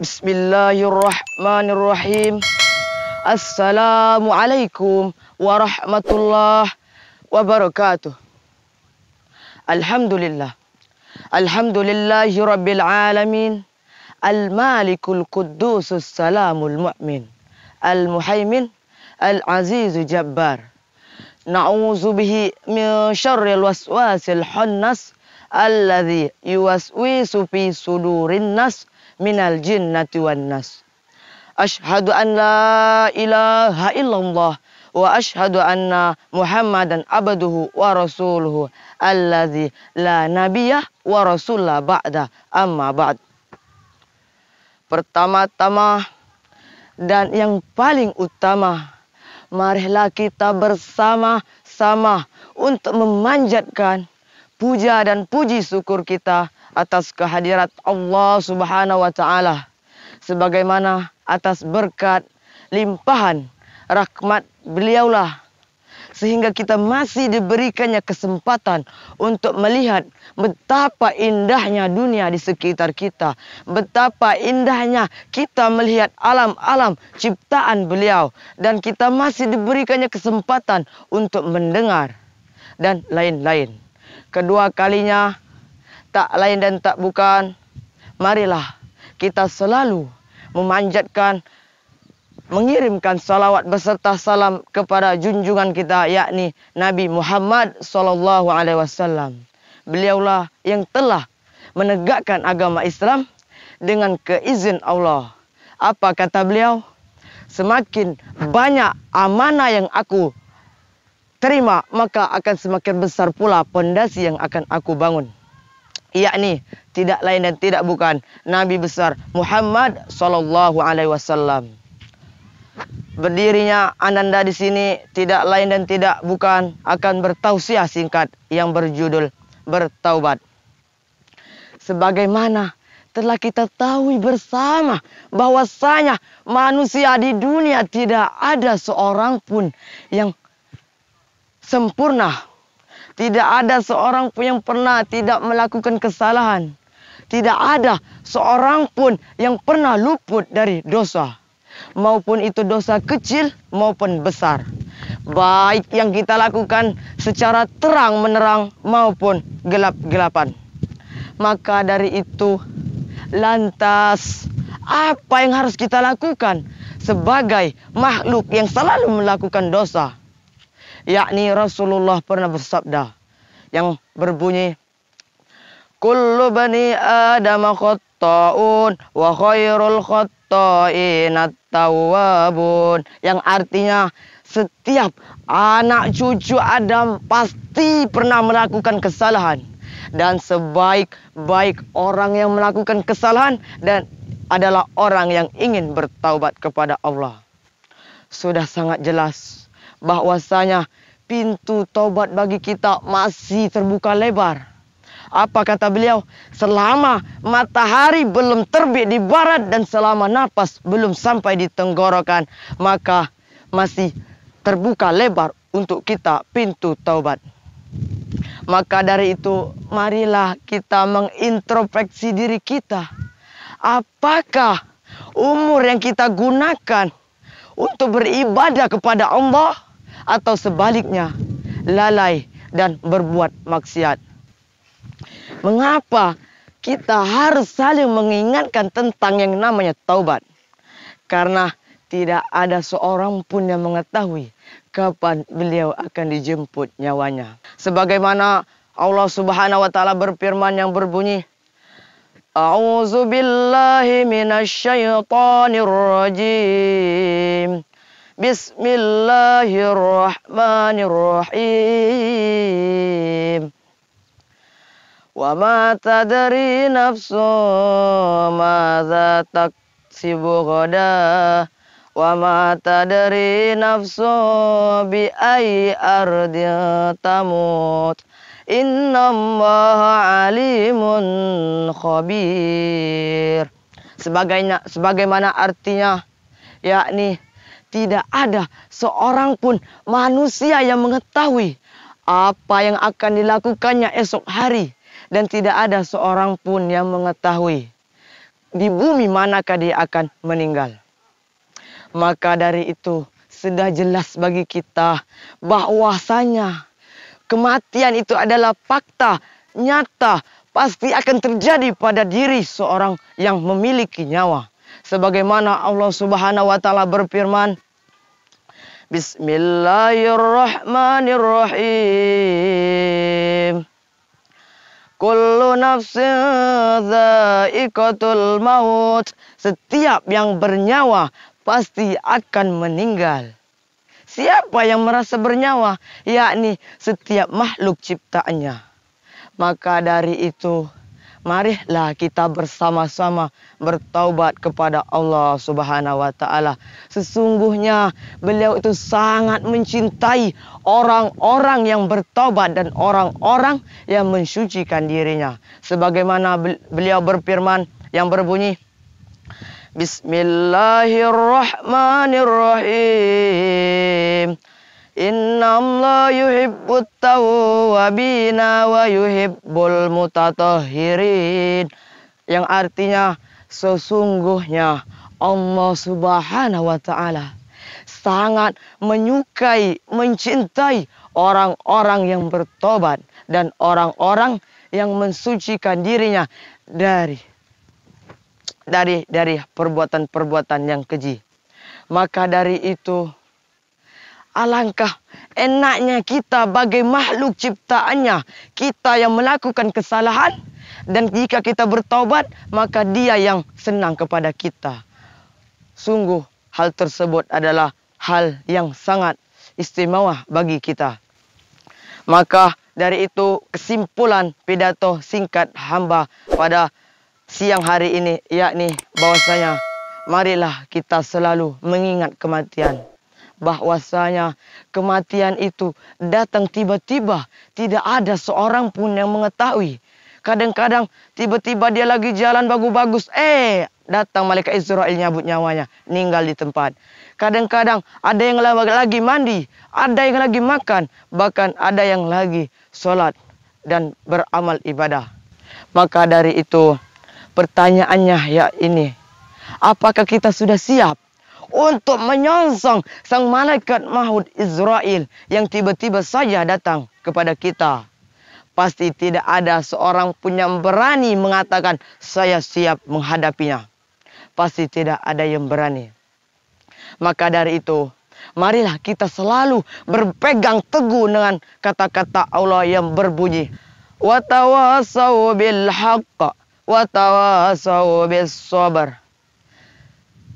Bismillahirrahmanirrahim. Assalamualaikum warahmatullahi wabarakatuh. Alhamdulillah. Alhamdulillahi rabbil alamin. Al-malikul quddusus salamul mu'min. Al-muhaimin. Al-azizu jabbar. Na'udzu bihi min syarril waswasil khannas. Alladzi yuwaswisu fi sudurin nas minal jinnati wan nas. Asyhadu an la ilaha illallah wa asyhadu anna Muhammadan abduhu wa rasuluhu alladzi la nabiyya wa rasulah ba'da amma ba'd. Pertama-tama dan yang paling utama, marilah kita bersama-sama untuk memanjatkan puja dan puji syukur kita atas kehadirat Allah Subhanahu wa Ta'ala, sebagaimana atas berkat limpahan rahmat beliaulah sehingga kita masih diberikannya kesempatan untuk melihat betapa indahnya dunia di sekitar kita, betapa indahnya kita melihat alam-alam ciptaan beliau, dan kita masih diberikannya kesempatan untuk mendengar dan lain-lain. Kedua kalinya, tak lain dan tak bukan, marilah kita selalu memanjatkan, mengirimkan salawat beserta salam kepada junjungan kita, yakni Nabi Muhammad SAW. Beliaulah yang telah menegakkan agama Islam dengan keizin Allah. Apa kata beliau? Semakin banyak amanah yang aku terima, maka akan semakin besar pula pondasi yang akan aku bangun. Yakni tidak lain dan tidak bukan Nabi besar Muhammad SAW. Berdirinya Ananda di sini tidak lain dan tidak bukan akan bertausiah singkat yang berjudul bertaubat. Sebagaimana telah kita tahu bersama bahwasanya manusia di dunia tidak ada seorang pun yang sempurna. Tidak ada seorang pun yang pernah tidak melakukan kesalahan. Tidak ada seorang pun yang pernah luput dari dosa. Maupun itu dosa kecil maupun besar. Baik yang kita lakukan secara terang menerang maupun gelap-gelapan. Maka dari itu, lantas apa yang harus kita lakukan sebagai makhluk yang selalu melakukan dosa? Yakni Rasulullah pernah bersabda yang berbunyi, kullu bani adama khatta'un wa khairul khatta'in at-tawwabun. Yang artinya setiap anak cucu Adam pasti pernah melakukan kesalahan, dan sebaik-baik orang yang melakukan kesalahan dan adalah orang yang ingin bertaubat kepada Allah. Sudah sangat jelas bahwasanya pintu taubat bagi kita masih terbuka lebar. Apa kata beliau? Selama matahari belum terbit di barat dan selama napas belum sampai di tenggorokan, maka masih terbuka lebar untuk kita pintu taubat. Maka dari itu, marilah kita mengintrospeksi diri kita. Apakah umur yang kita gunakan untuk beribadah kepada Allah, atau sebaliknya lalai dan berbuat maksiat? Mengapa kita harus saling mengingatkan tentang yang namanya taubat? Karena tidak ada seorang pun yang mengetahui kapan beliau akan dijemput nyawanya. Sebagaimana Allah Subhanahu wa Ta'ala berfirman yang berbunyi, A'udzu billahi minasyaitonir rajim. Bismillahirrahmanirrahim. Wa ma tadri nafsu madza taksibu ghadan. Wa ma tadri nafsu bi ayyi ardin tamut. Innallaha alimun khabir. Sebagaimana artinya, yakni tidak ada seorang pun manusia yang mengetahui apa yang akan dilakukannya esok hari, dan tidak ada seorang pun yang mengetahui di bumi manakah dia akan meninggal. Maka dari itu sudah jelas bagi kita bahwasanya kematian itu adalah fakta nyata, pasti akan terjadi pada diri seorang yang memiliki nyawa. Sebagaimana Allah Subhanahu wa taala berfirman, Bismillahirrahmanirrahim. Kullu nafsin dha'iqatul maut. Setiap yang bernyawa pasti akan meninggal. Siapa yang merasa bernyawa? Yakni setiap makhluk ciptaannya. Maka dari itu, marilah kita bersama-sama bertaubat kepada Allah Subhanahu wa taala. Sesungguhnya beliau itu sangat mencintai orang-orang yang bertaubat dan orang-orang yang mensucikan dirinya. Sebagaimana beliau berfirman yang berbunyi, Bismillahirrahmanirrahim. Innallaha yuhibbut tawwabina wa yuhibbul mutatahhirin. Yang artinya sesungguhnya Allah Subhanahu wa taala sangat menyukai, mencintai orang-orang yang bertobat dan orang-orang yang mensucikan dirinya dari perbuatan-perbuatan yang keji. Maka dari itu, alangkah enaknya kita sebagai makhluk ciptaannya, kita yang melakukan kesalahan, dan jika kita bertaubat, maka dia yang senang kepada kita. Sungguh hal tersebut adalah hal yang sangat istimewa bagi kita. Maka dari itu kesimpulan pidato singkat hamba pada siang hari ini, yakni bahwasanya marilah kita selalu mengingat kematian. Bahwasanya kematian itu datang tiba-tiba, tidak ada seorang pun yang mengetahui. Kadang-kadang tiba-tiba dia lagi jalan bagus-bagus, datang malaikat Israel nyabut nyawanya, meninggal di tempat. Kadang-kadang ada yang lagi mandi, ada yang lagi makan, bahkan ada yang lagi sholat dan beramal ibadah. Maka dari itu, pertanyaannya ya ini, apakah kita sudah siap untuk menyongsong sang malaikat maut Israel yang tiba-tiba saja datang kepada kita? Pasti tidak ada seorang pun yang berani mengatakan saya siap menghadapinya. Pasti tidak ada yang berani. Maka dari itu, marilah kita selalu berpegang teguh dengan kata-kata Allah yang berbunyi, wa tawassaw bil haqq wa tawassaw bis sabr.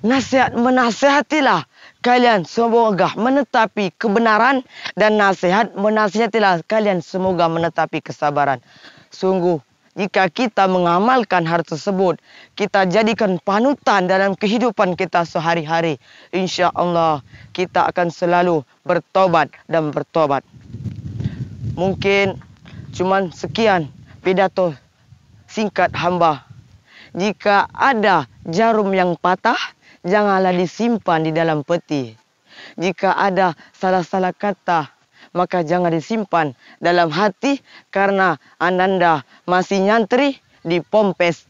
Menasihatilah kalian semoga menetapi kebenaran, dan menasihatilah kalian semoga menetapi kesabaran. Sungguh jika kita mengamalkan hal tersebut, kita jadikan panutan dalam kehidupan kita sehari-hari, insya Allah kita akan selalu bertobat dan bertobat. Mungkin cuman sekian pidato singkat hamba. Jika ada jarum yang patah, janganlah disimpan di dalam peti. Jika ada salah-salah kata, maka jangan disimpan dalam hati, karena ananda masih nyantri di ponpes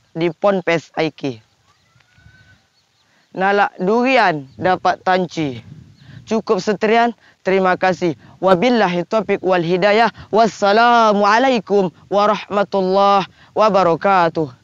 aiki. Nalak durian dapat tanci. Cukup seterian. Terima kasih. Wabillahi taufiq wal hidayah. Wassalamualaikum warahmatullahi wabarakatuh.